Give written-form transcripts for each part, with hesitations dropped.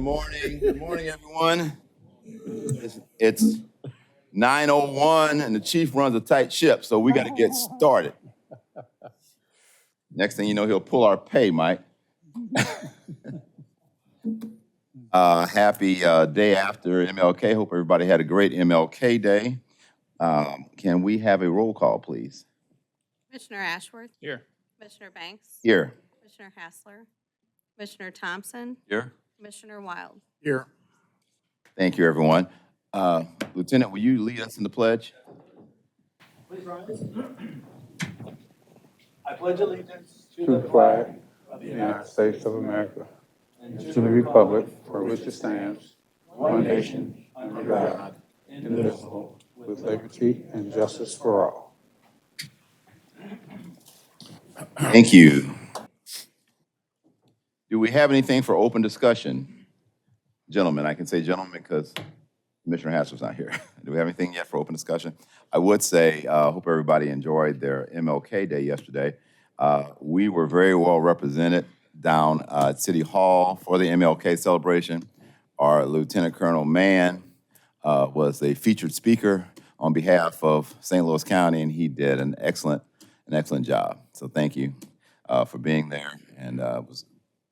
morning. Good morning, everyone. It's 9:01 and the chief runs a tight ship, so we got to get started. Next thing you know, he'll pull our pay, Mike. Happy day after MLK. Hope everybody had a great MLK day. Can we have a roll call, please? Commissioner Ashworth, Here. Commissioner Banks, Here. Commissioner Hassler, Commissioner Thompson, Here. Commissioner Wild. Here. Thank you, everyone. Lieutenant, will you lead us in the pledge? Please rise. I pledge allegiance to the flag of the United States of America and to the republic for which it stands, one nation, under God, indivisible, with liberty and justice for all. Thank you. Do we have anything for open discussion? Gentlemen, I can say gentlemen because Commissioner Hassler's not here. Do we have anything yet for open discussion? I would say, hope everybody enjoyed their MLK Day yesterday. We were very well represented down at City Hall for the MLK celebration. Our Lieutenant Colonel Mann was a featured speaker on behalf of St. Louis County, and he did an excellent job. So thank you for being there, and it was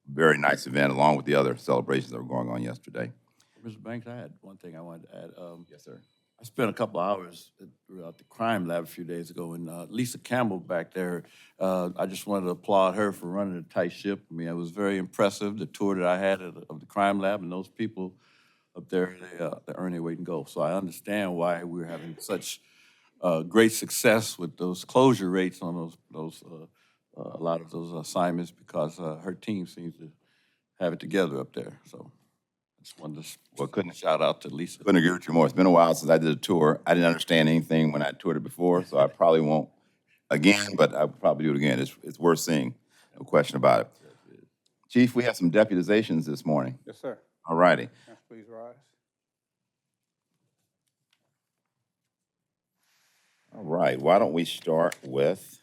a very nice event along with the other celebrations that were going on yesterday. Mr. Banks, I had one thing I wanted to add. Yes, sir. I spent a couple of hours at the crime lab a few days ago, and Lisa Campbell back there, I just wanted to applaud her for running a tight ship. I mean, it was very impressive, the tour that I had of the crime lab, and those people up there, they earn their weight in gold. So I understand why we're having such great success with those closure rates on those a lot of those assignments, because her team seems to have it together up there. So I just wanted to shout out to Lisa. Couldn't agree with you more. It's been a while since I did a tour. I didn't understand anything when I toured it before, so I probably won't again, but I'll probably do it again. It's worth seeing, no question about it. Chief, we have some deputizations this morning. Yes, sir. All righty. Yes, please rise. All right, why don't we start with,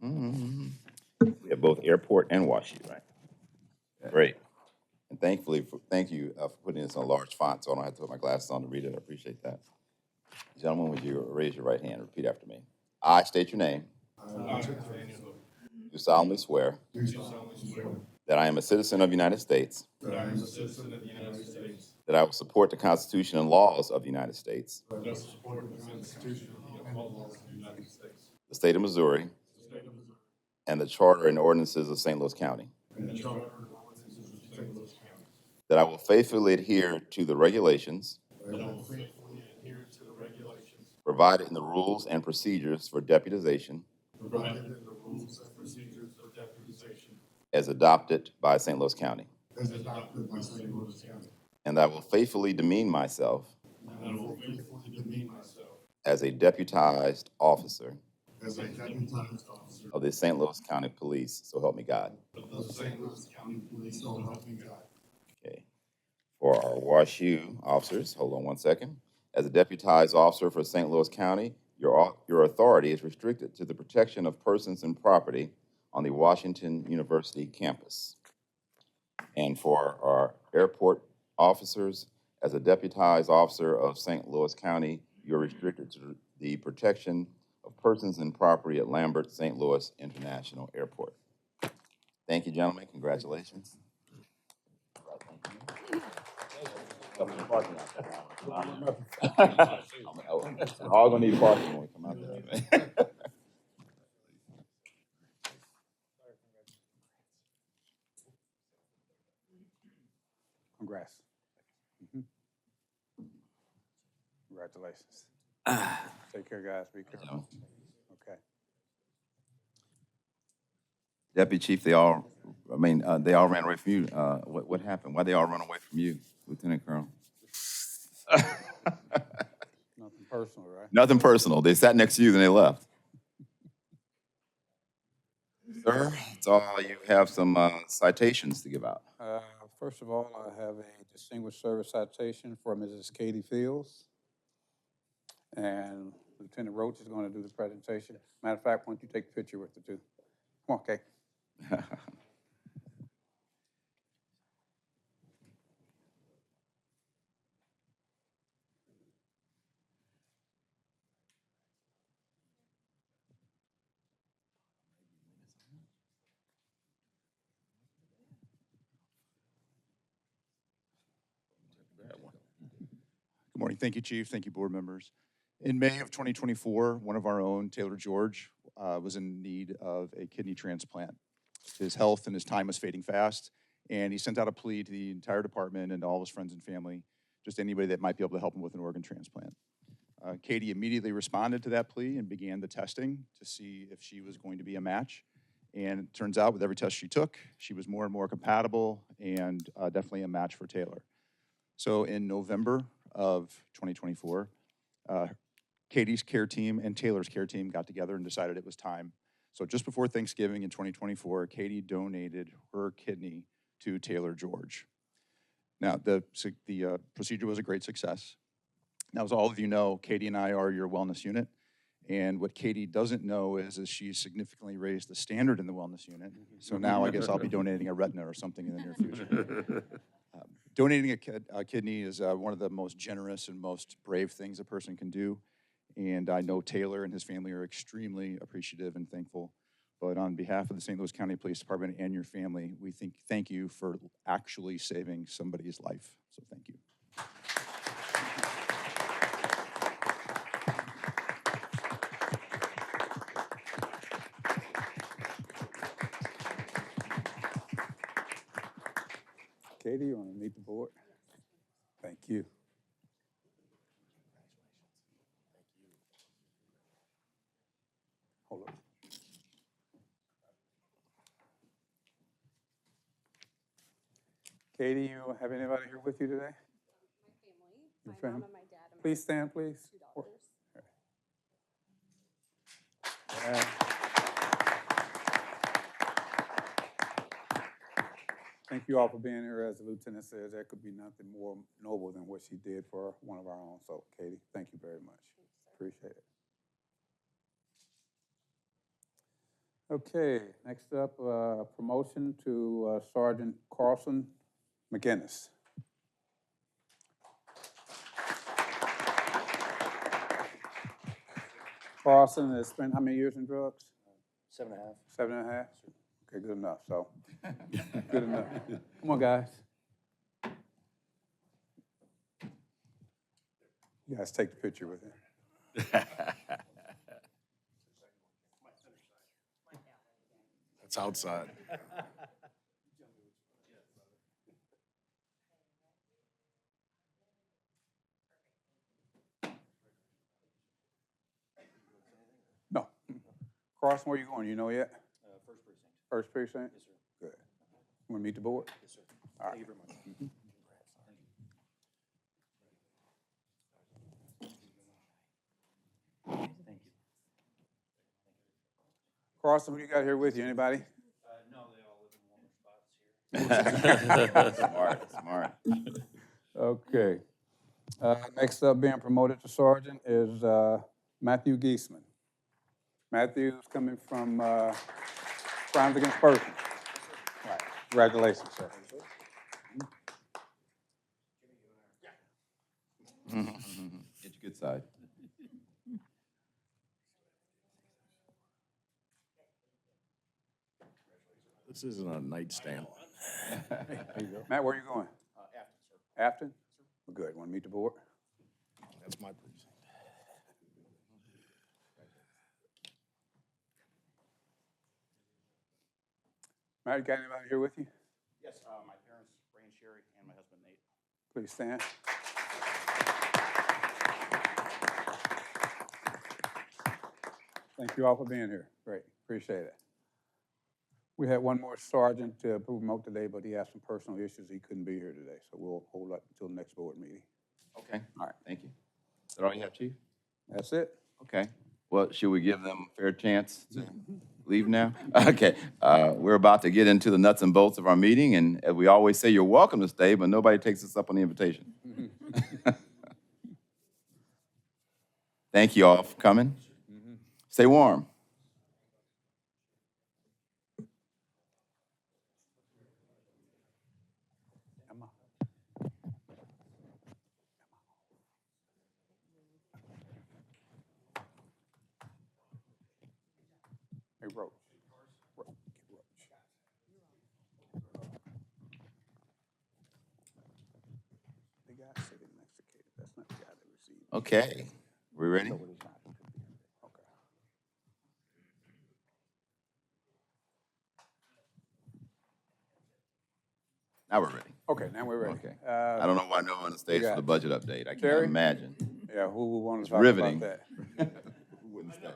we have both airport and WashU, right? Great. And thank you for putting this on large font, so I don't have to put my glasses on to read it. I appreciate that. Gentlemen, would you raise your right hand and repeat after me? I state your name. Do solemnly swear that I am a citizen of the United States, that I will support the Constitution and laws of the United States, the state of Missouri, and the charter and ordinances of St. Louis County, that I will faithfully adhere to the regulations provided in the rules and procedures for deputization as adopted by St. Louis County, and I will faithfully demean myself as a deputized officer of the St. Louis County Police, so help me God. Okay. For our WashU officers, hold on one second. As a deputized officer for St. Louis County, your authority is restricted to the protection of persons and property on the Washington University campus. And for our airport officers, as a deputized officer of St. Louis County, you're restricted to the protection of persons and property at Lambert St. Louis International Airport. Thank you, gentlemen. Congratulations. We're all gonna need parking when we come out there. Congrats. Congratulations. Take care, guys. Be careful. Okay. Deputy Chief, they all ran away from you. What happened? Why'd they all run away from you, Lieutenant Colonel? Nothing personal, right? Nothing personal. They sat next to you, then they left. Sir, it's all you have some citations to give out. First of all, I have a distinguished service citation for Mrs. Katie Fields. And Lieutenant Roach is going to do the presentation. Matter of fact, why don't you take a picture with the two? Come on, Kay. morning. Thank you, Chief. Thank you, board members. In May of 2024, one of our own, Taylor George, was in need of a kidney transplant. His health and his time was fading fast, and he sent out a plea to the entire department and to all his friends and family, just anybody that might be able to help him with an organ transplant. Katie immediately responded to that plea and began the testing to see if she was going to be a match. And it turns out with every test she took, she was more and more compatible and definitely a match for Taylor. So in November of 2024, Katie's care team and Taylor's care team got together and decided it was time. So just before Thanksgiving in 2024, Katie donated her kidney to Taylor George. Now, the procedure was a great success. Now, as all of you know, Katie and I are your wellness unit. And what Katie doesn't know is she significantly raised the standard in the wellness unit. So now I guess I'll be donating a retina or something in the near future. Donating a kidney is one of the most generous and most brave things a person can do. And I know Taylor and his family are extremely appreciative and thankful. But on behalf of the St. Louis County Police Department and your family, we thank you for actually saving somebody's life. So thank you. Katie, you want to meet the board? Thank you. Hold on. Katie, you have anybody here with you today? My Your family, family? my mom and my dad and Please stand, please. my 2 daughters. Yeah. Thank you all for being here. As the lieutenant says, there could be nothing more noble than what she did for one of our own. So, Katie, thank you very much. Appreciate it. Okay, next up, promotion to Sergeant Carlson McGinnis. Carlson has spent how many years in drugs? 7.5. 7.5? Okay, good enough, so, good enough. Come on, guys. You guys take the picture with him. That's outside. No. Carlson, where you going? You know yet? First precinct. First precinct? Yes, sir. Good. Want to meet the board? Yes, sir. All Thank you very much. Thank you. Carlson, who you got here with you? Anybody? No, they all live in warmer spots here. Smart. Okay. Next up, being promoted to sergeant is Matthew Geisman. Matthew's coming from Crimes Against Persons. Right. Congratulations, sir. Get your good side. This isn't a nightstand. Matt, where are you going? Afton, sir. Afton? Good. Want to meet the board? That's my precinct. Matt, you got anybody here with you? Yes, my parents, Ray and Sherry, and my husband, Nate. Please stand. Thank you all for being here. Great, appreciate it. We had one more sergeant to promote today, but he has some personal issues. He couldn't be here today, so we'll hold up until the next board meeting. Okay. All right. Thank you. Is that all you have, Chief? That's it. Okay. Well, should we give them a fair chance to leave now? Okay. We're about to get into the nuts and bolts of our meeting, and as we always say, you're welcome to stay, but nobody takes us up on the invitation. Thank you all for coming. Stay warm. Emma. Hey, Roach. Get Roach. The guy sitting next to Katie, that's not the guy that Okay, we ready? Now we're ready. Okay, now we're ready. Okay. I don't know why no one on the stage for got the budget update. I can't Terry? imagine. Yeah, who would want It's to talk riveting. about that? Who wouldn't stay?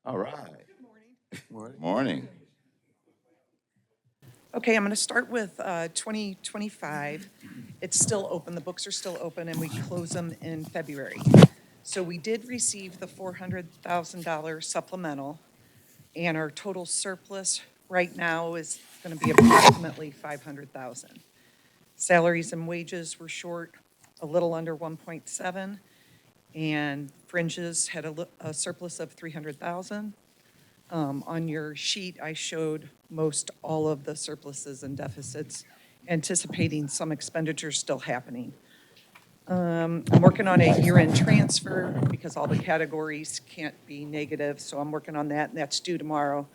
All right. Morning. Okay, I'm going to start with 2025. It's still open, the books are still open, and we close them in February. So we did receive the $400,000 supplemental, and our total surplus right now is going to be approximately $500,000. Salaries and wages were short a little under 1.7, and fringes had a surplus of 300,000. On your sheet, I showed most all of the surpluses and deficits, anticipating some expenditures still happening. I'm working on a year-end transfer because all the categories can't be negative, so I'm working on that, and that's due tomorrow.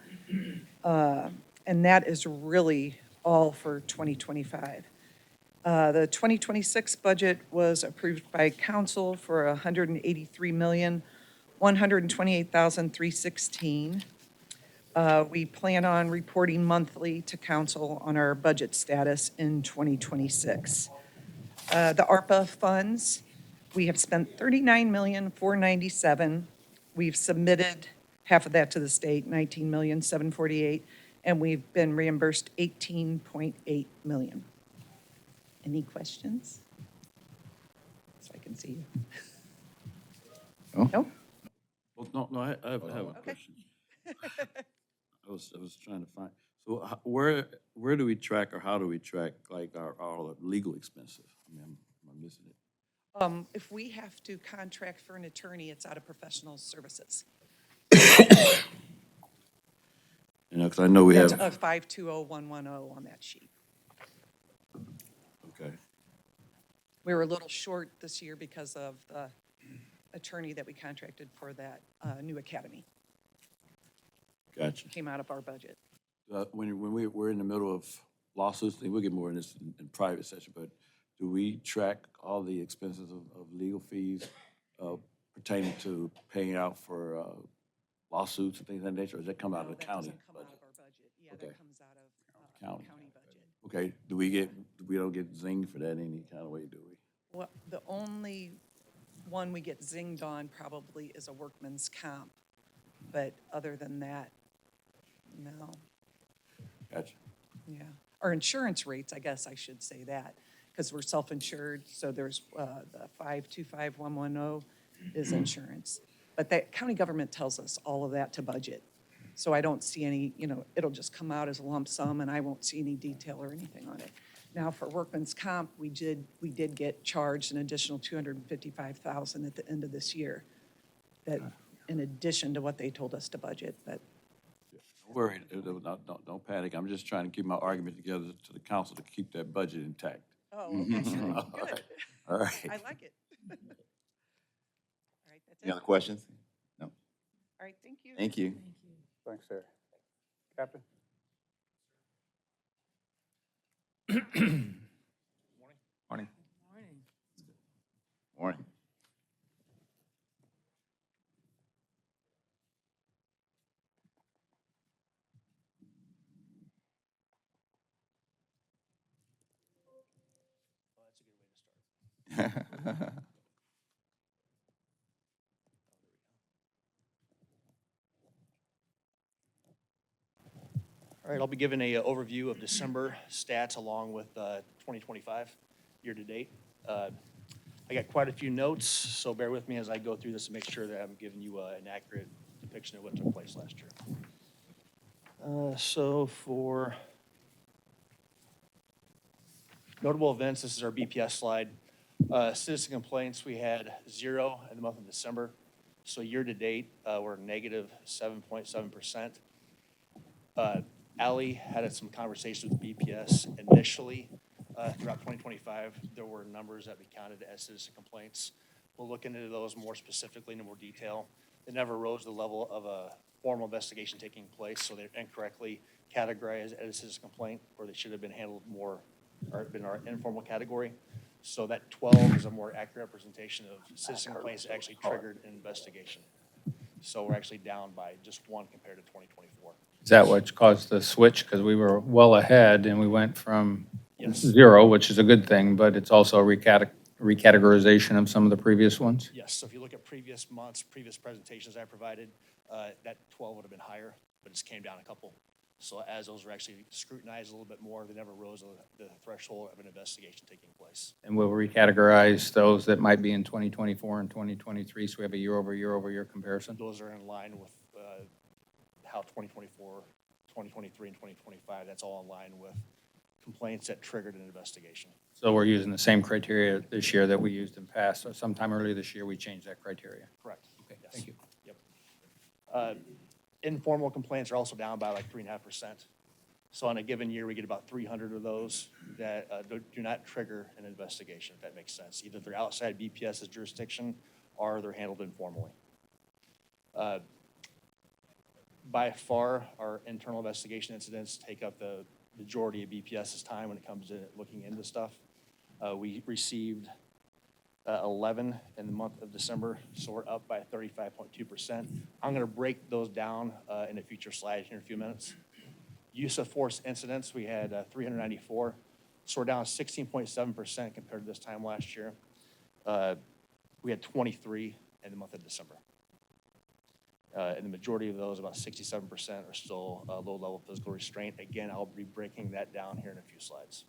And that is really all for 2025. The 2026 budget was approved by council for $183,128,316. We plan on reporting monthly to council on our budget status in 2026. The ARPA funds, we have spent $39,497,000. We've submitted half of that to the state, $19,748,000, and we've been reimbursed $18.8 million. Any questions? So I can see you. Oh. No? Well, no, I have a Okay. question. I was trying to find, so where do we track, or how do we track, like, our legal expenses? I mean, am I missing it? If we have to contract for an attorney, it's out of professional services. You know, because I know we That's have, 520110 on that sheet. okay, We were a little short this year because of the attorney that we contracted for that new academy. gotcha. Came out of our budget. When we're in the middle of lawsuits, and we'll get more in this in private session, but do we track all the expenses of legal fees pertaining to paying out for lawsuits and things of that nature, or does that come out of the That county doesn't come out budget? of our budget. Yeah, Okay. that comes out of County. county budget. Okay, we don't get zinged for that any kind of way, do we? Well, the only one we get zinged on probably is a workman's comp. But other than that, no. Gotcha. Yeah, our insurance rates, I guess I should say that, because we're self-insured, so there's the 525110 is insurance. But the county government tells us all of that to budget. So I don't see any, it'll just come out as a lump sum, and I won't see any detail or anything on it. Now, for workman's comp, we did get charged an additional $255,000 at the end of this year, that in addition to what they told us to budget, but Don't worry, don't panic. I'm just trying to keep my argument together to the council to keep that budget intact. oh, okay, good. All right. I like it. All right, that's Any it. other questions? No? All right, thank you. Thank you. Thanks, Terry. Captain? Morning. Morning. Oh, that's a good way to start. All right, I'll be giving a overview of December stats along with 2025 year-to-date. I got quite a few notes, so bear with me as I go through this to make sure that I'm giving you an accurate depiction of what took place last year. So for notable events, this is our BPS slide. Citizen complaints, we had 0 in the month of December. So year-to-date, we're negative 7.7%. Ally had some conversations with BPS initially throughout 2025. There were numbers that we counted as citizen complaints. We'll look into those more specifically in more detail. It never rose to the level of a formal investigation taking place, so they're incorrectly categorized as a citizen complaint, where they should have been handled more, or been our informal category. So that 12 is a more accurate representation of citizen complaints that actually triggered an investigation. So we're actually down by just one compared to 2024. Is that what caused the switch? Because we were well ahead and we went from Yes. 0, which is a good thing, but it's also a recategorization of some of the previous ones? Yes, so if you look at previous months, previous presentations I provided, that 12 would have been higher, but it just came down a couple. So as those were actually scrutinized a little bit more, they never rose to the threshold of an investigation taking place. And we'll recategorize those that might be in 2024 and 2023, so we have a year-over-year comparison? Those are in line with how 2024, 2023, and 2025, that's all in line with complaints that triggered an investigation. So we're using the same criteria this year that we used in past, so sometime earlier this year, we changed that criteria? Correct. Okay, Yes. thank you. Yep. Informal complaints are also down by like 3.5%. So on a given year, we get about 300 of those that do not trigger an investigation, if that makes sense. Either they're outside BPS's jurisdiction or they're handled informally. By far, our internal investigation incidents take up the majority of BPS's time when it comes to looking into stuff. We received 11 in the month of December, so we're up by 35.2%. I'm going to break those down in a future slide here in a few minutes. Use of force incidents, we had 394, so we're down 16.7% compared to this time last year. We had 23 in the month of December. And the majority of those, about 67%, are still low-level physical restraint. Again, I'll be breaking that down here in a few slides.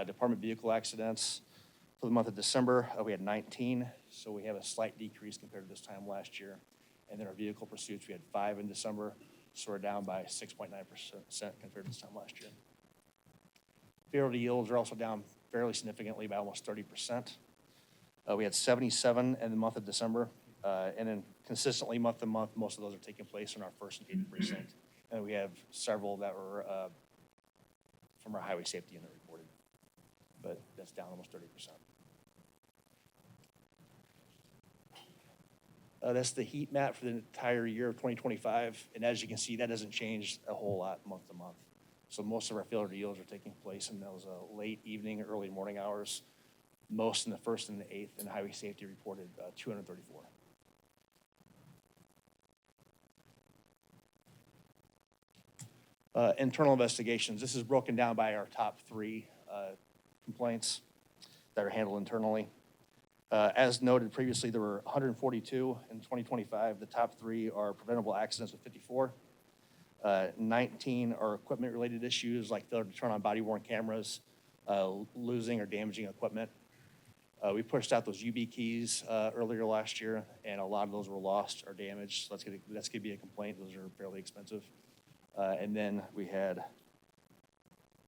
Department vehicle accidents, for the month of December, we had 19, so we have a slight decrease compared to this time last year. And then our vehicle pursuits, we had 5 in December, so we're down by 6.9% compared to this time last year. Fatality yields are also down fairly significantly by almost 30%. We had 77 in the month of December, and then consistently month to month, most of those are taking place in our 1st and 8th precinct. And we have several that were from our highway safety unit reported, but that's down almost 30%. That's the heat map for the entire year of 2025, and as you can see, that doesn't change a whole lot month to month. So most of our failure yields are taking place in those late evening, early morning hours. Most in the 1st and the 8th, and highway safety reported 234. Internal investigations, this is broken down by our top 3 complaints that are handled internally. As noted previously, there were 142 in 2025. The top 3 are preventable accidents with 54. 19 are equipment-related issues like failure to turn on body-worn cameras, losing or damaging equipment. We pushed out those UB keys earlier last year, and a lot of those were lost or damaged. So that's gonna be a complaint. Those are fairly expensive. And then we had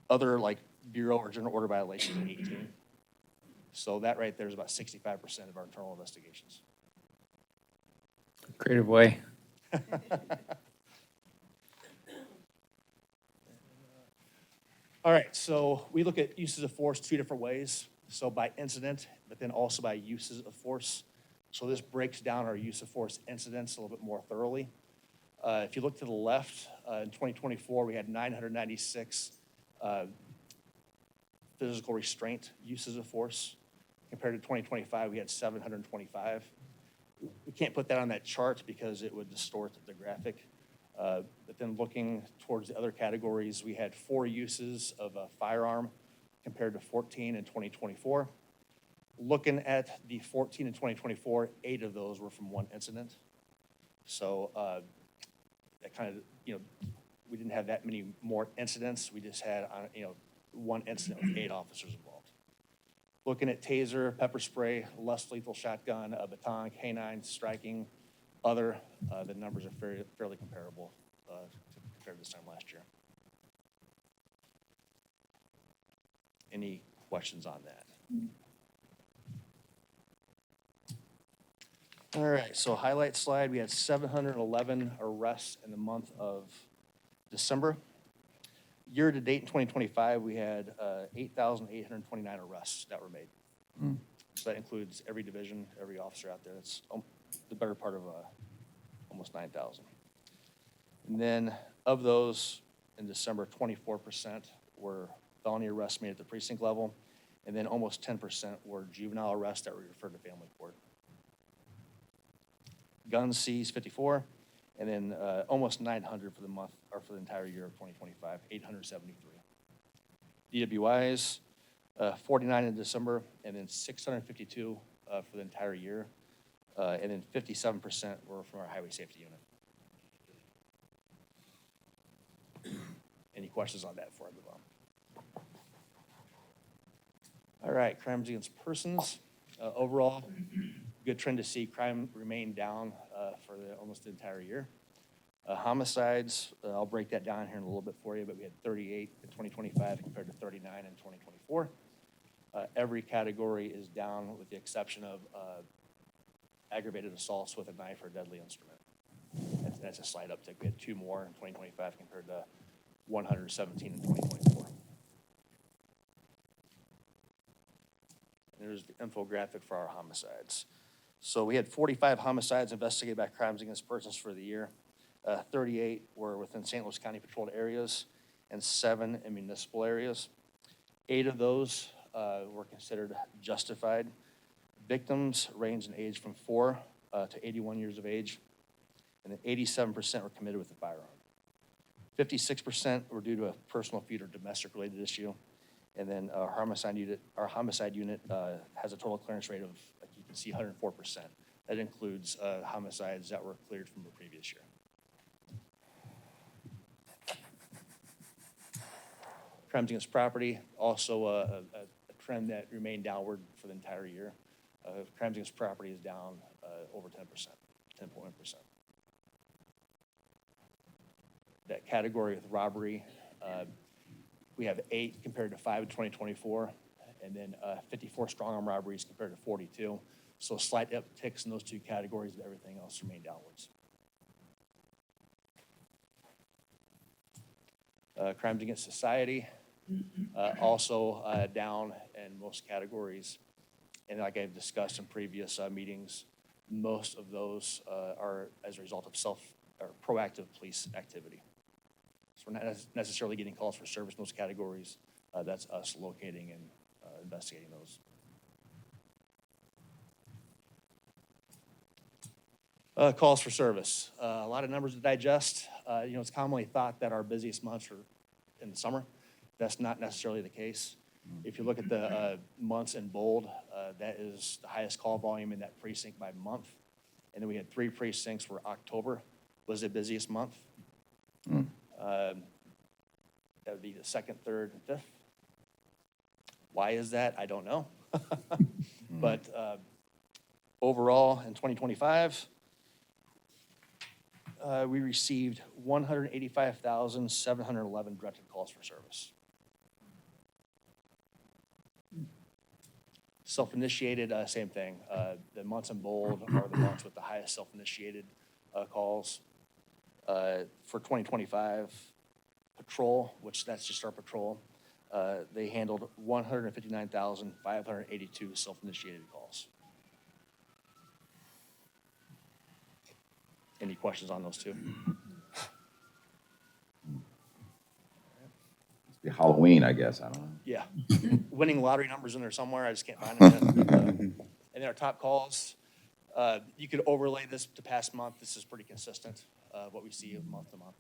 other like bureau or general order violations at 18. So that right there is about 65% of our internal investigations. Creative way. All right, so we look at uses of force 2 different ways. So by incident, but then also by uses of force. So this breaks down our use of force incidents a little bit more thoroughly. If you look to the left, in 2024, we had 996 physical restraint uses of force. Compared to 2025, we had 725. We can't put that on that chart because it would distort the graphic. But then looking towards the other categories, we had 4 uses of a firearm compared to 14 in 2024. Looking at the 14 in 2024, 8 of those were from one incident. So that kind of, we didn't have that many more incidents. We just had, one incident with 8 officers involved. Looking at taser, pepper spray, less lethal shotgun, a baton, canine, striking, other, the numbers are fairly comparable compared to this time last year. Any questions on that? All right, so highlight slide, we had 711 arrests in the month of December. Year to date in 2025, we had 8,829 arrests that were made. So that includes every division, every officer out there. That's the better part of almost 9,000. And then of those, in December, 24% were felony arrests made at the precinct level, and then almost 10% were juvenile arrests that were referred to family court. Guns seized, 54, and then almost 900 for the month, or for the entire year of 2025, 873. DWIs, 49 in December, and then 652 for the entire year, and then 57% were from our highway safety unit. Any questions on that before I move on? All right, crimes against persons. Overall, good trend to see crime remain down for almost the entire year. Homicides, I'll break that down here in a little bit for you, but we had 38 in 2025 compared to 39 in 2024. Every category is down with the exception of aggravated assaults with a knife or deadly instrument. That's a slight uptick. We had 2 more in 2025 compared to 117 in 2024. There's the infographic for our homicides. So we had 45 homicides investigated by crimes against persons for the year. 38 were within St. Louis County patrolled areas and 7 in municipal areas. 8 of those were considered justified. Victims ranged in age from 4 to 81 years of age, and then 87% were committed with a firearm. 56% were due to a personal feud or domestic-related issue, and then our homicide unit has a total clearance rate of, like you can see, 104%. That includes homicides that were cleared from the previous year. Crimes against property, also a trend that remained downward for the entire year. Crimes against property is down over 10%, 10.1%. That category with robbery, we have 8 compared to 5 in 2024, and then 54 strong arm robberies compared to 42. So slight upticks in those 2 categories, but everything else remained downwards. Crimes against society, also down in most categories. And like I've discussed in previous meetings, most of those are as a result of proactive police activity. So we're not necessarily getting calls for service in those categories. That's us locating and investigating those. Calls for service. A lot of numbers to digest. It's commonly thought that our busiest months are in the summer. That's not necessarily the case. If you look at the months in bold, that is the highest call volume in that precinct by month. And then we had 3 precincts where October was the busiest month. That would be the 2nd, 3rd, and 5th. Why is that? I don't know. But overall, in 2025, we received 185,711 directed calls for service. Self-initiated, same thing. The months in bold are the months with the highest self-initiated calls. For 2025, patrol, which that's just our patrol, they handled 159,582 self-initiated calls. Any questions on those 2? It's Halloween, I guess, I don't know. Yeah. Winning lottery numbers in there somewhere, I just can't find them. And then our top calls, you could overlay this to past month. This is pretty consistent, what we see month to month.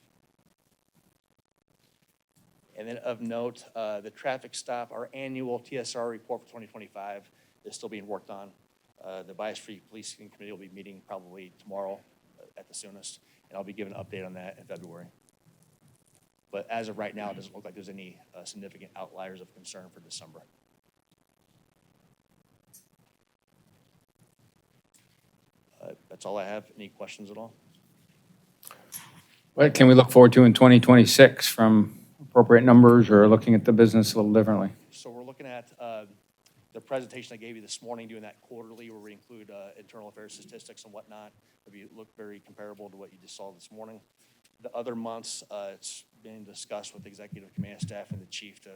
And then of note, the traffic stop, our annual TSR report for 2025 is still being worked on. The Bias-Free Policing Committee will be meeting probably tomorrow at the soonest, and I'll be giving an update on that in February. But as of right now, it doesn't look like there's any significant outliers of concern for December. That's all I have. Any questions at all? What can we look forward to in 2026 from appropriate numbers or looking at the business a little differently? So we're looking at the presentation I gave you this morning, doing that quarterly where we include internal affairs statistics and whatnot. It'll look very comparable to what you just saw this morning. The other months, it's been discussed with the executive command staff and the chief to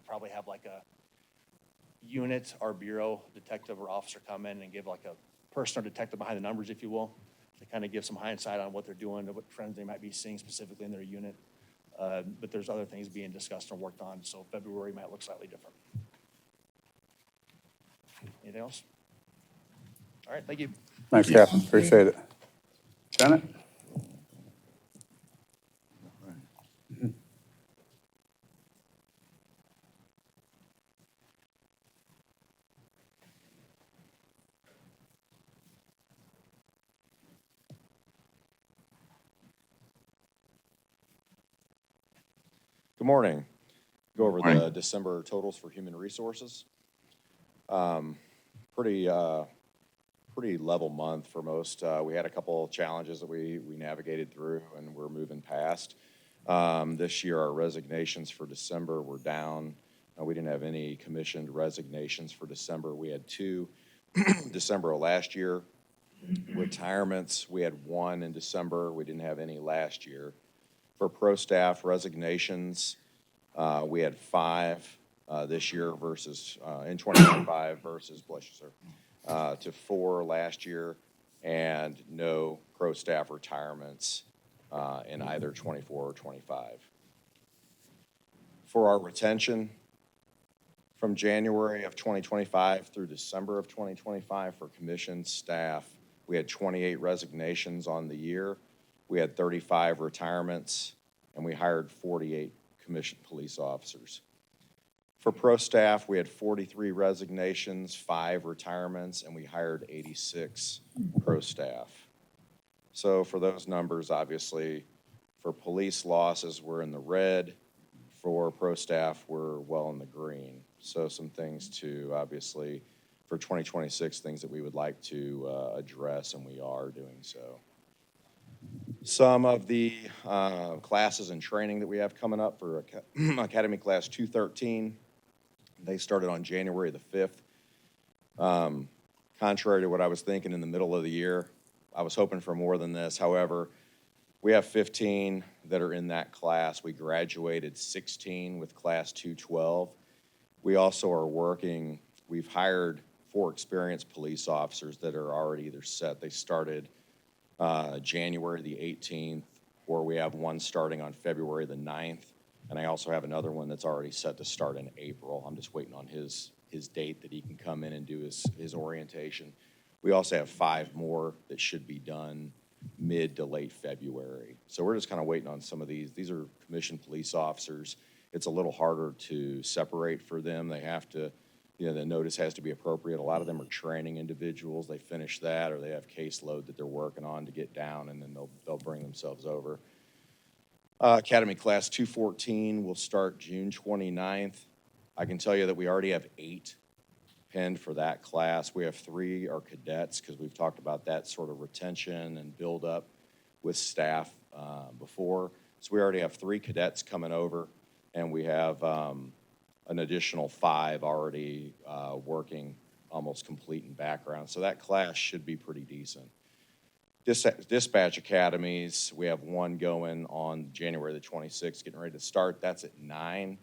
probably have like a unit or bureau detective or officer come in and give like a person or detective behind the numbers, if you will, to kind of give some hindsight on what they're doing, what trends they might be seeing specifically in their unit. But there's other things being discussed and worked on, so February might look slightly different. Anything else? All right, thank you. Thanks, Captain. Appreciate it. Janet? Good morning. Go over the Morning. December totals for human resources. Pretty level month for most. We had a couple challenges that we navigated through and we're moving past. This year, our resignations for December were down. We didn't have any commissioned resignations for December. We had 2 December of last year. Retirements, we had 1 in December. We didn't have any last year. For pro staff resignations, we had 5 this year versus, in 2025 versus, bless you, sir, to 4 last year, and no pro staff retirements in either 24 or 25. For our retention, from January of 2025 through December of 2025 for commissioned staff, we had 28 resignations on the year. We had 35 retirements, and we hired 48 commissioned police officers. For pro staff, we had 43 resignations, 5 retirements, and we hired 86 pro staff. So for those numbers, obviously, for police losses, we're in the red. For pro staff, we're well in the green. So some things to, obviously, for 2026, things that we would like to address, and we are doing so. Some of the classes and training that we have coming up for Academy Class 213, they started on January the 5th. Contrary to what I was thinking in the middle of the year, I was hoping for more than this. However, we have 15 that are in that class. We graduated 16 with Class 212. We also are working, we've hired 4 experienced police officers that are already either set. They started January the 18th, or we have one starting on February the 9th. And I also have another one that's already set to start in April. I'm just waiting on his date that he can come in and do his orientation. We also have 5 more that should be done mid to late February. So we're just kind of waiting on some of these. These are commissioned police officers. It's a little harder to separate for them. They have to, the notice has to be appropriate. A lot of them are training individuals. They finish that, or they have caseload that they're working on to get down, and then they'll bring themselves over. Academy Class 214 will start June 29th. I can tell you that we already have 8 penned for that class. We have 3 are cadets, because we've talked about that sort of retention and build up with staff before. So we already have 3 cadets coming over, and we have an additional 5 already working almost complete in background. So that class should be pretty decent. Dispatch academies, we have 1 going on January the 26th, getting ready to start. That's at 9.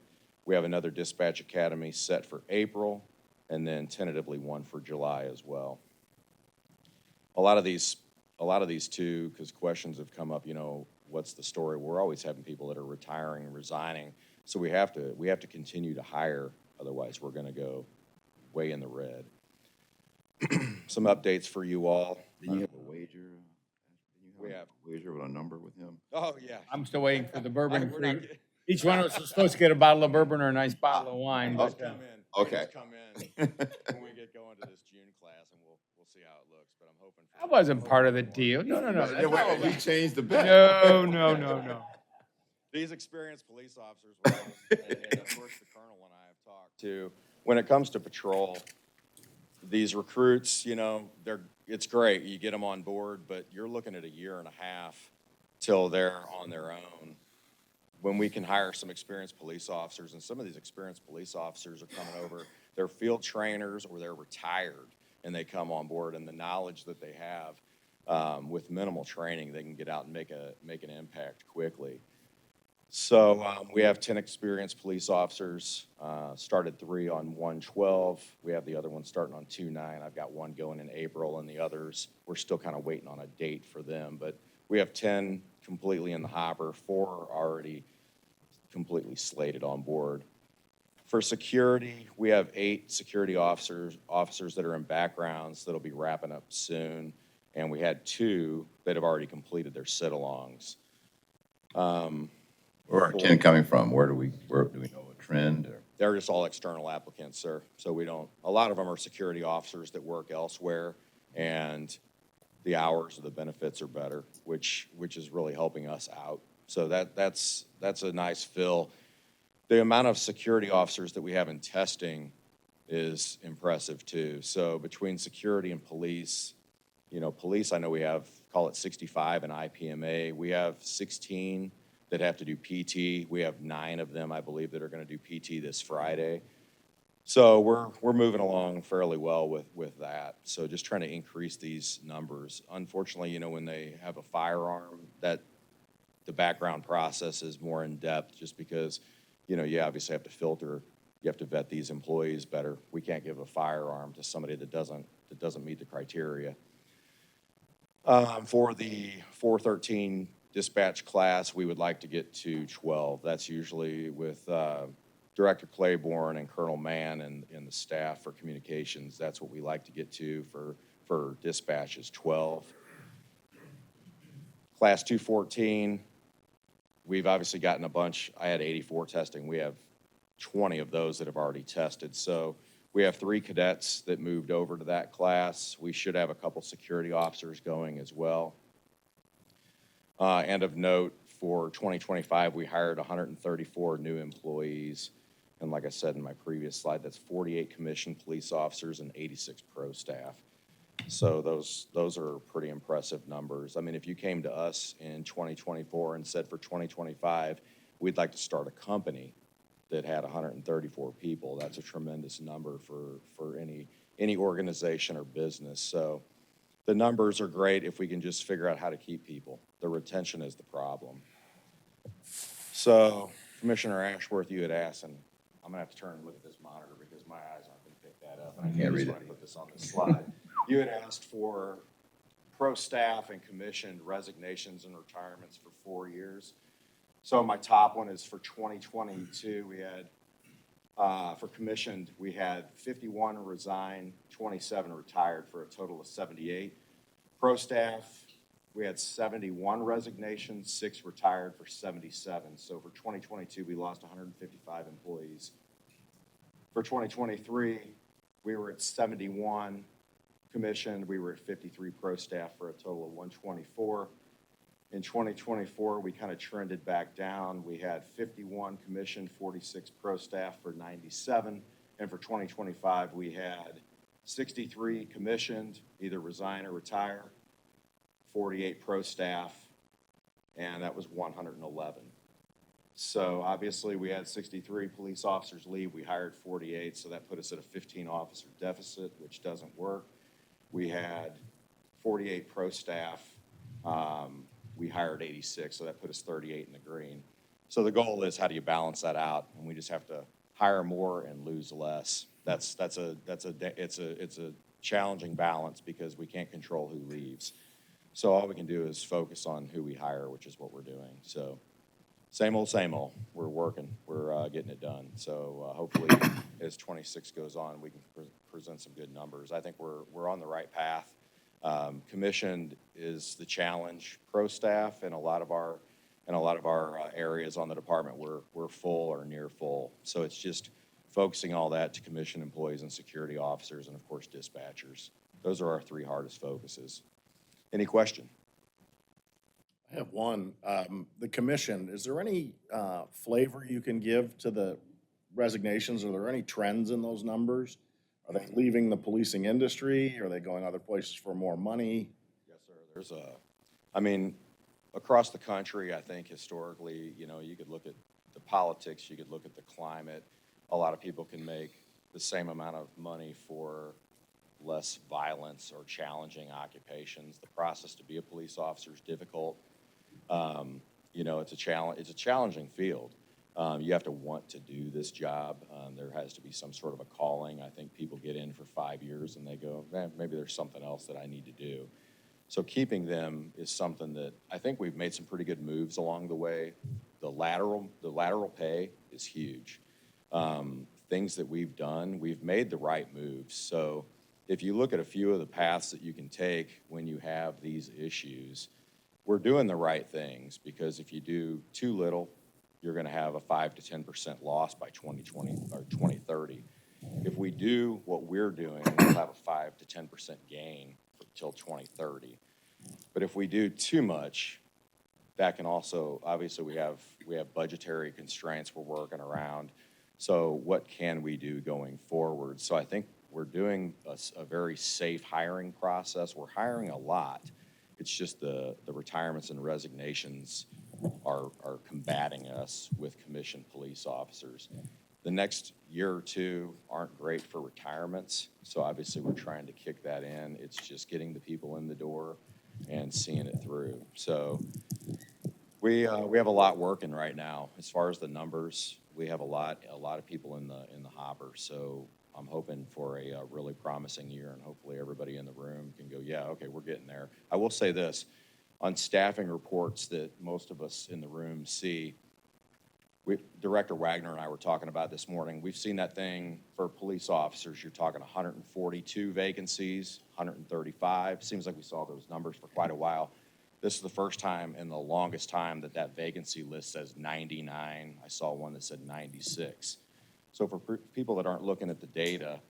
We have another dispatch academy set for April, and then tentatively 1 for July as well. A lot of these too, because questions have come up, what's the story? We're always having people that are retiring and resigning. So we have to continue to hire, otherwise we're gonna go way in the red. Some updates for you all. Did you have a wager? We have. A wager with a number with him? Oh, yeah. I'm still waiting for the bourbon. We're not getting- Each one of us is supposed to get a bottle of bourbon or a nice bottle of wine. Just but, come in. Okay. Just come in when we get going to this June class, and we'll see how it looks, but I'm hoping. I wasn't part of the deal. No. Yeah, wait, we changed the bet. No. These experienced police officers, and of course the colonel and I have talked to, when it comes to patrol, these recruits, it's great, you get them on board, but you're looking at a year and a half till they're on their own. When we can hire some experienced police officers, and some of these experienced police officers are coming over, they're field trainers or they're retired, and they come on board, and the knowledge that they have with minimal training, they can get out and make an impact quickly. So we have 10 experienced police officers, started 3 on 1/12. We have the other one starting on 2/9. I've got one going in April, and the others, we're still kind of waiting on a date for them. But we have 10 completely in the hopper, 4 are already completely slated on board. For security, we have 8 security officers that are in backgrounds that'll be wrapping up soon. And we had 2 that have already completed their sit-alongs. Where are 10 coming from? Where do we know a trend or? They're just all external applicants, sir. So we don't, a lot of them are security officers that work elsewhere, and the hours of the benefits are better, which is really helping us out. So that's a nice fill. The amount of security officers that we have in testing is impressive too. So between security and police, police, I know we have, call it 65 in IPMA. We have 16 that have to do PT. We have 9 of them, I believe, that are going to do PT this Friday. So we're moving along fairly well with that. So just trying to increase these numbers. Unfortunately, when they have a firearm, that the background process is more in depth, just because, you obviously have to filter, you have to vet these employees better. We can't give a firearm to somebody that doesn't meet the criteria. For the 413 dispatch class, we would like to get to 12. That's usually with Director Claiborne and Colonel Mann and the staff for communications. That's what we like to get to for dispatch is 12. Class 214, we've obviously gotten a bunch. I had 84 testing. We have 20 of those that have already tested. So we have 3 cadets that moved over to that class. We should have a couple security officers going as well. And of note, for 2025, we hired 134 new employees. And like I said in my previous slide, that's 48 commissioned police officers and 86 pro staff. So those are pretty impressive numbers. I mean, if you came to us in 2024 and said for 2025, we'd like to start a company that had 134 people, that's a tremendous number for any organization or business. So the numbers are great if we can just figure out how to keep people. The retention is the problem. So Commissioner Ashworth, you had asked, and I'm gonna have to turn and look at this monitor because my eyes aren't gonna pick that up. And I Can't read just it. wanna put this on this slide. You had asked for pro staff and commissioned resignations and retirements for 4 years. So my top one is for 2022, we had, for commissioned, we had 51 resign, 27 retired for a total of 78. Pro staff, we had 71 resignations, 6 retired for 77. So for 2022, we lost 155 employees. For 2023, we were at 71 commissioned, we were at 53 pro staff for a total of 124. In 2024, we kind of trended back down. We had 51 commissioned, 46 pro staff for 97. And for 2025, we had 63 commissioned, either resign or retire, 48 pro staff, and that was 111. So obviously, we had 63 police officers leave. We hired 48, so that put us at a 15 officer deficit, which doesn't work. We had 48 pro staff. We hired 86, so that put us 38 in the green. So the goal is, how do you balance that out? And we just have to hire more and lose less. It's a challenging balance because we can't control who leaves. So all we can do is focus on who we hire, which is what we're doing. So same old, same old. We're working. We're getting it done. So hopefully, as 26 goes on, we can present some good numbers. I think we're on the right path. Commissioned is the challenge. Pro staff and a lot of our areas on the department, we're full or near full. So it's just focusing all that to commissioned employees and security officers, and of course dispatchers. Those are our 3 hardest focuses. Any question? I have one. The commission, is there any flavor you can give to the resignations? Are there any trends in those numbers? Are they leaving the policing industry? Are they going other places for more money? Yes, sir. Across the country, I think historically, you could look at the politics, you could look at the climate. A lot of people can make the same amount of money for less violence or challenging occupations. The process to be a police officer is difficult. You know, it's a challenging field. You have to want to do this job. There has to be some sort of a calling. I think people get in for 5 years and they go, man, maybe there's something else that I need to do. So keeping them is something that I think we've made some pretty good moves along the way. The lateral pay is huge. Things that we've done, we've made the right moves. So if you look at a few of the paths that you can take when you have these issues, we're doing the right things, because if you do too little, you're going to have a 5 to 10% loss by 2020 or 2030. If we do what we're doing, we'll have a 5 to 10% gain until 2030. But if we do too much, that can also, obviously we have budgetary constraints we're working around. So what can we do going forward? So I think we're doing a very safe hiring process. We're hiring a lot. It's just the retirements and resignations are combating us with commissioned police officers. The next year or two aren't great for retirements, so obviously we're trying to kick that in. It's just getting the people in the door and seeing it through. So we have a lot working right now. As far as the numbers, we have a lot of people in the hopper. So I'm hoping for a really promising year, and hopefully everybody in the room can go, yeah, okay, we're getting there. I will say this, on staffing reports that most of us in the room see, Director Wagner and I were talking about this morning, we've seen that thing for police officers. You're talking 142 vacancies, 135. Seems like we saw those numbers for quite a while. This is the first time in the longest time that vacancy list says 99. I saw one that said 96. So for people that aren't looking at the data,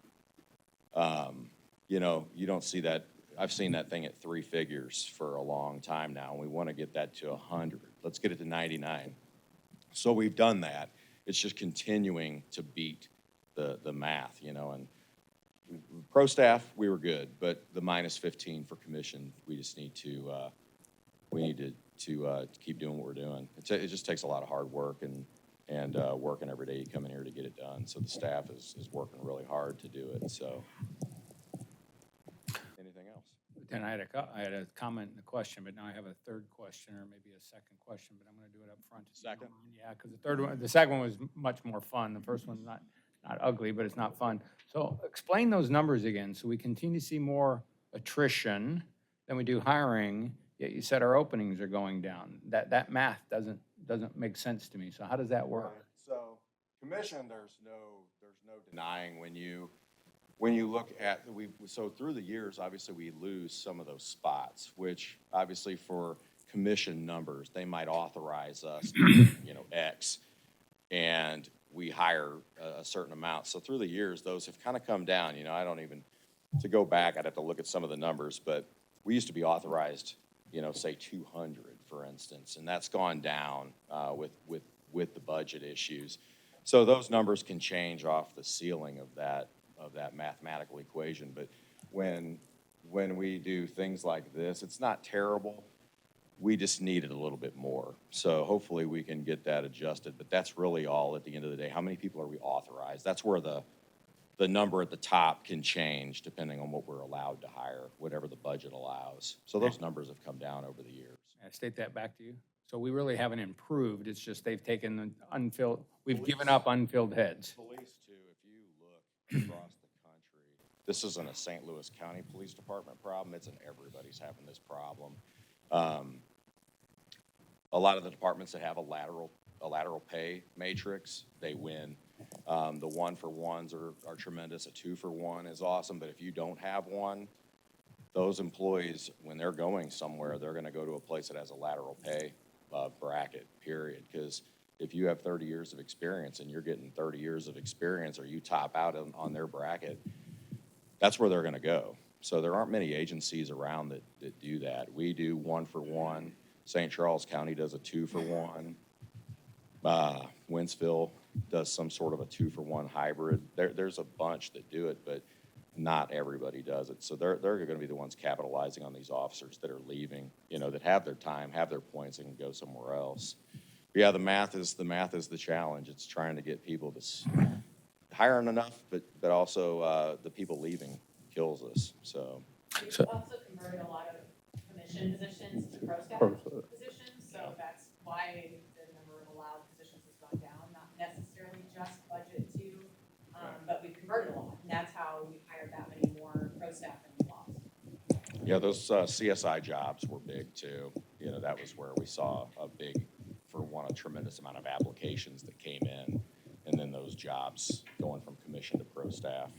you know, you don't see that. I've seen that thing at 3 figures for a long time now, and we want to get that to 100. Let's get it to 99. So we've done that. It's just continuing to beat the math, you know. And pro staff, we were good, but the minus 15 for commission, we just need to keep doing what we're doing. It just takes a lot of hard work and working every day. You come in here to get it done. So the staff is working really hard to do it. So anything else? Then I had a comment and a question, but now I have a third question, or maybe a second question, but I'm going to do it up front. Second? Yeah, because the second one was much more fun. The first one's not ugly, but it's not fun. So explain those numbers again. So we continue to see more attrition than we do hiring, yet you said our openings are going down. That math doesn't make sense to me. So how does that work? Right. So commission, there's no denying when you look at, so through the years, obviously we lose some of those spots, which obviously for commission numbers, they might authorize us, you know, X, and we hire a certain amount. So through the years, those have kind of come down. You know, I don't even, to go back, I'd have to look at some of the numbers, but we used to be authorized, you know, say 200, for instance, and that's gone down with the budget issues. So those numbers can change off the ceiling of that mathematical equation. But when we do things like this, it's not terrible. We just need it a little bit more. So hopefully we can get that adjusted. But that's really all at the end of the day. How many people are we authorized? That's where the number at the top can change depending on what we're allowed to hire, whatever the budget allows. So those numbers have come down over the years. I state that back to you. So we really haven't improved. It's just they've taken the unfilled, we've given up unfilled heads. Police too, if you look across the country, this isn't a St. Louis County Police Department problem. It's everybody's having this problem. A lot of the departments that have a lateral pay matrix, they win. The 1-for-1s are tremendous. A 2-for-1 is awesome, but if you don't have one, those employees, when they're going somewhere, they're going to go to a place that has a lateral pay bracket, period. Because if you have 30 years of experience and you're getting 30 years of experience, or you top out on their bracket, that's where they're going to go. So there aren't many agencies around that do that. We do 1-for-1. St. Charles County does a 2-for-1. Wentzville does some sort of a 2-for-1 hybrid. There's a bunch that do it, but not everybody does it. So they're going to be the ones capitalizing on these officers that are leaving, you know, that have their time, have their points, and can go somewhere else. But yeah, the math is the challenge. It's trying to get people to hiring enough, but also the people leaving kills us. So We've also converted a lot of commission positions to pro staff positions, so that's why why the number of allowed positions has gone down, not necessarily just budget too, but we've converted a lot, and that's how we've hired that many more pro staff than we lost. Yeah, those CSI jobs were big too. You know, that was where we saw a tremendous amount of applications that came in, and then those jobs going from commission to pro staff.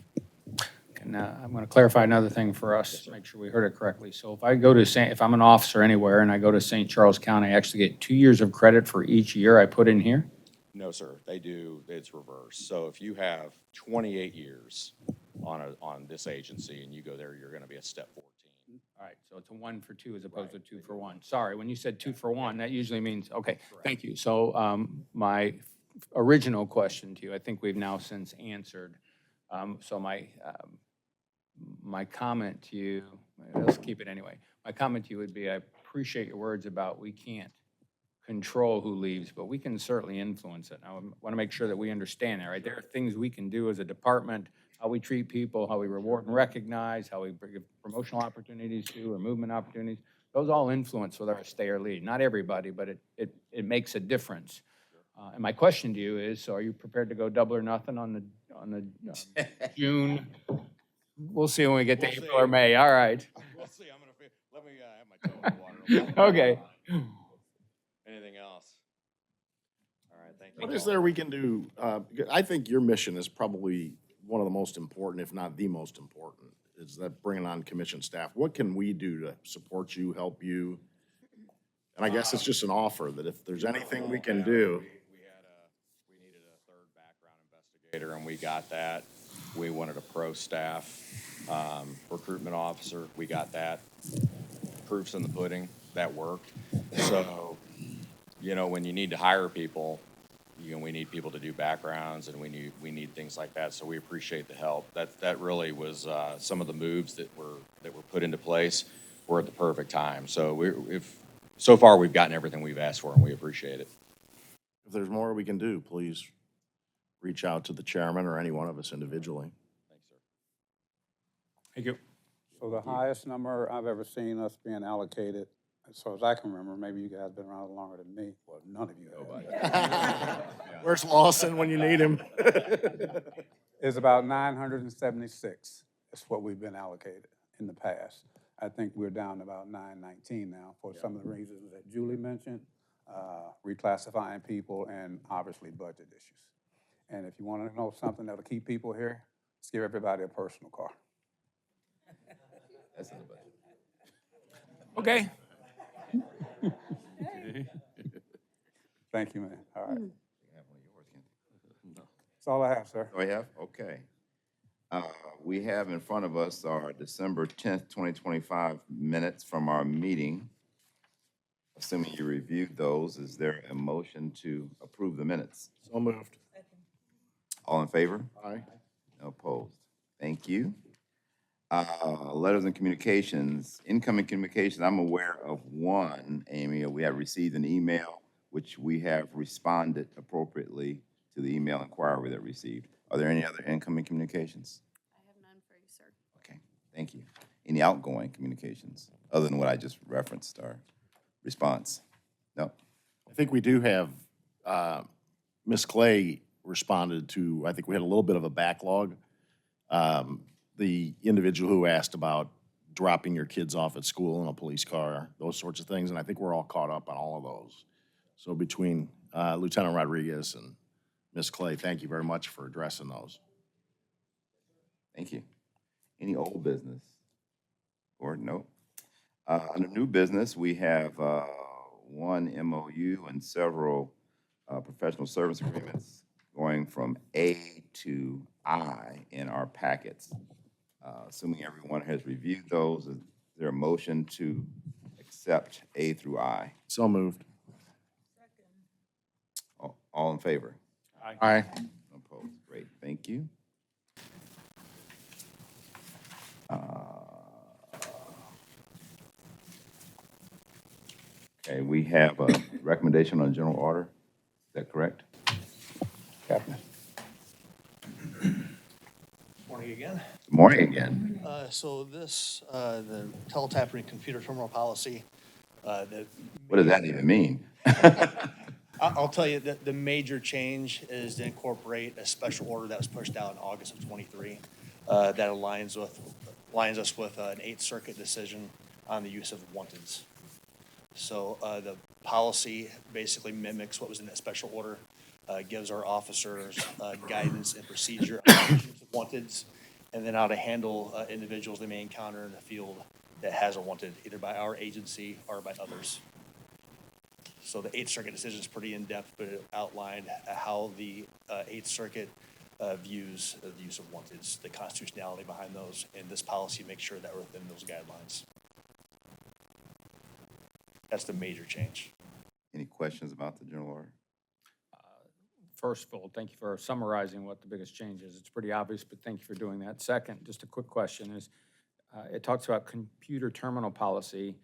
And I'm going to clarify another thing for us, make sure we heard it correctly. So if I go to if I'm an officer anywhere and I go to St. Charles County, I actually get 2 years of credit for each year I put in here? No, sir, they do, it's reverse. So if you have 28 years on this agency and you go there, you're gonna be a step 14. All right, so it's a 1 for 2 as opposed to 2 for 1. Sorry, when you said 2 for 1, that usually means, okay, thank you. So my original question to you, I think we've now since answered. So my comment to you, let's keep it anyway. My comment to you would be, I appreciate your words about we can't control who leaves, but we can certainly influence it. I want to make sure that we understand that, right? There are things we can do as a department, how we treat people, how we reward and recognize, how we give promotional opportunities to, or movement opportunities. Those all influence whether I stay or leave. Not everybody, but it makes a difference. And my question to you is, so are you prepared to go double or nothing on the June? We'll see when we get to April or May. All right. We'll see, let me have my toe in the water. Okay. Anything else? All right, thank you. What is there we can do? I think your mission is probably one of the most important, if not the most important, is that bringing on commission staff. What can we do to support you, help you? And I guess it's just an offer that if there's anything we can do. We needed a third background investigator, and we got that. We wanted a pro staff recruitment officer. We got that. Proof's in the pudding. That worked. So, you know, when you need to hire people, you know, we need people to do backgrounds, and we need things like that. So we appreciate the help. That really was some of the moves that were put into place were at the perfect time. So so far we've gotten everything we've asked for, and we appreciate it. If there's more we can do, please reach out to the chairman or any one of us individually. Thanks, sir. Thank you. So the highest number I've ever seen us being allocated, as far as I can remember, maybe you guys have been around longer than me. Well, none of you have. Where's Lawson when you need him? Is about 976. That's what we've been allocated in the past. I think we're down to about 919 now for some of the reasons that Julie mentioned, reclassifying people and obviously budget issues. And if you want to know something that'll keep people here, let's give everybody a personal car. That's in the budget. Okay. Thank you, man. All right. You can have one of yours, can't you? That's all I have, sir. Oh, we have? Okay. We have in front of us our December 10th, 2025 minutes from our meeting. Assuming you reviewed those, is there a motion to approve the minutes? So moved. All in favor? Aye. No opposed. Thank you. Letters and communications, incoming communications, I'm aware of one, Amy. We have received an email, which we have responded appropriately to the email inquiry that received. Are there any other incoming communications? I have none for you, sir. Okay, thank you. Any outgoing communications, other than what I just referenced, or response? No? I think we do have, Ms. Clay responded to, I think we had a little bit of a backlog. The individual who asked about dropping your kids off at school in a police car, those sorts of things, and I think we're all caught up on all of those. So between Lieutenant Rodriguez and Ms. Clay, thank you very much for addressing those. Thank you. Any old business? Or no? Under new business, we have one MOU and several professional service agreements going from A to I in our packets. Assuming everyone has reviewed those, is there a motion to accept A through I? So moved. All in favor? Aye. Opposed? Great, thank you. Okay, we have a recommendation on general order. Is that correct? Captain. Morning again. Good morning again. So this, the teletapping computer terminal policy, that. What does that even mean? I'll tell you that the major change is to incorporate a special order that was pushed out in August of '23 that aligns us with an Eighth Circuit decision on the use of wanteds. So the policy basically mimics what was in that special order, gives our officers guidance and procedure on the use of wanteds, and then how to handle individuals they may encounter in the field that has a wanted, either by our agency or by others. So the Eighth Circuit decision is pretty in-depth, but it outlined how the Eighth Circuit views the use of wanteds, the constitutionality behind those, and this policy makes sure that we're within those guidelines. That's the major change. Any questions about the general order? First of all, thank you for summarizing what the biggest change is. It's pretty obvious, but thank you for doing that. Second, just a quick question is, it talks about computer terminal policy.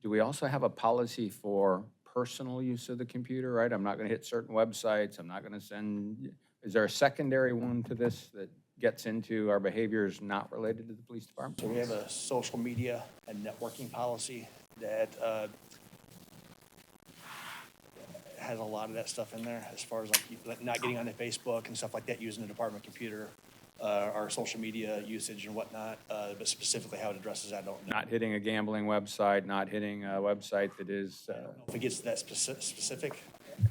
Do we also have a policy for personal use of the computer, right? I'm not going to hit certain websites. I'm not going to send, is there a secondary one to this that gets into our behaviors not related to the police department? So we have a social media and networking policy that has a lot of that stuff in there, as far as like not getting on the Facebook and stuff like that, using the department computer, our social media usage and whatnot, but specifically how it addresses that, I don't know. Not hitting a gambling website, not hitting a website that is, If it gets that specific,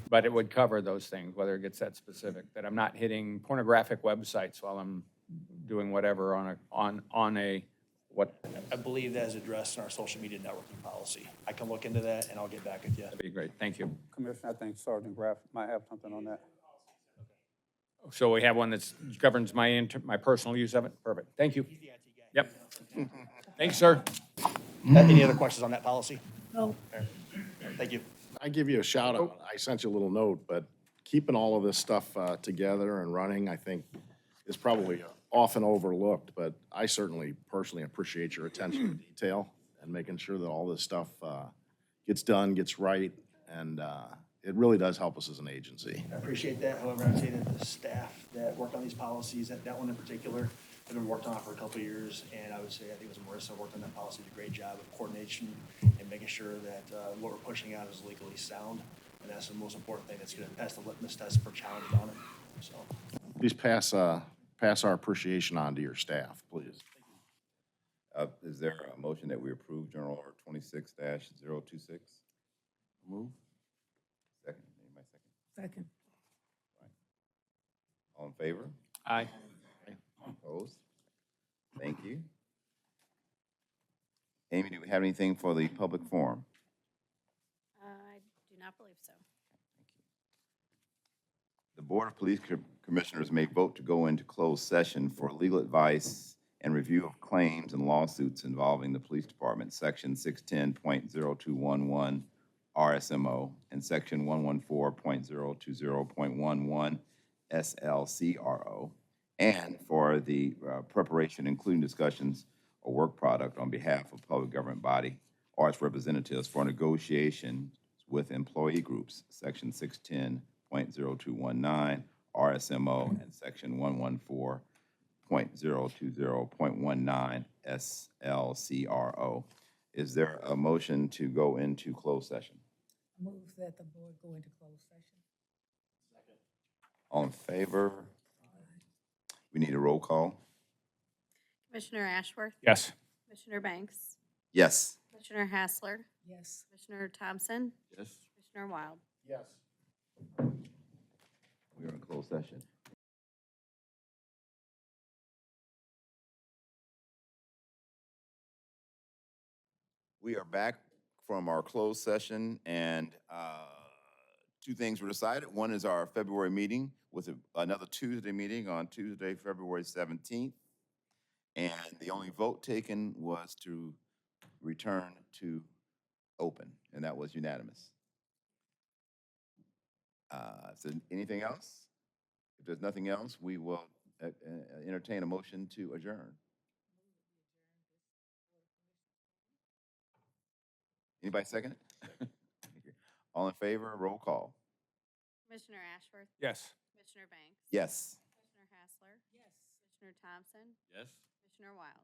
but it would cover those things, whether it gets that specific, that I'm not hitting pornographic websites while I'm doing whatever on a, what, I believe that is addressed in our social media networking policy. I can look into that and I'll get back with you. that'd be great. Thank you. Commissioner, I think Sergeant Graff might have something on that. So we have one that governs my personal use of it? Perfect. Thank you. Yep. Thanks, sir. Any other questions on that policy? No. Thank you. I give you a shout out. I sent you a little note, but keeping all of this stuff together and running, I think, is probably often overlooked, but I certainly personally appreciate your attention to detail and making sure that all this stuff gets done, gets right, and it really does help us as an agency. I appreciate that. However, I'd say that the staff that worked on these policies, that one in particular, have been worked on for a couple of years, and I would say, I think it was Marissa worked on that policy, did a great job of coordination and making sure that what we're pushing out is legally sound, and that's the most important thing that's going to pass the litmus test for challenge on it, so. Please pass our appreciation on to your staff, please. Is there a motion that we approve General Order 26-026? Move. Second, anybody second? Second. All in favor? Aye. Opposed? Thank you. Amy, do we have anything for the public forum? I do not believe so. The Board of Police Commissioners may vote to go into closed session for legal advice and review of claims and lawsuits involving the police department, Section 610.0211 RSMO and Section 114.020.11 SLCRO, and for the preparation, including discussions or work product on behalf of public government body or its representatives for negotiation with employee groups, Section 610.0219 RSMO and Section 114.020.19 SLCRO. Is there a motion to go into closed session? Move that the board go into closed session. All in favor? We need a roll call. Commissioner Ashworth? Yes. Commissioner Banks? Yes. Commissioner Hassler? Yes. Commissioner Thompson? Yes. Commissioner Wild? Yes. We are in closed session. We are back from our closed session, and two things were decided. One is our February meeting with another Tuesday meeting on Tuesday, February 17th. And the only vote taken was to return to open, and that was unanimous. So anything else? If there's nothing else, we will entertain a motion to adjourn. Anybody second it? All in favor, roll call. Commissioner Ashworth? Yes. Commissioner Banks? Yes. Commissioner Hassler? Yes. Commissioner Thompson? Yes. Commissioner Wild?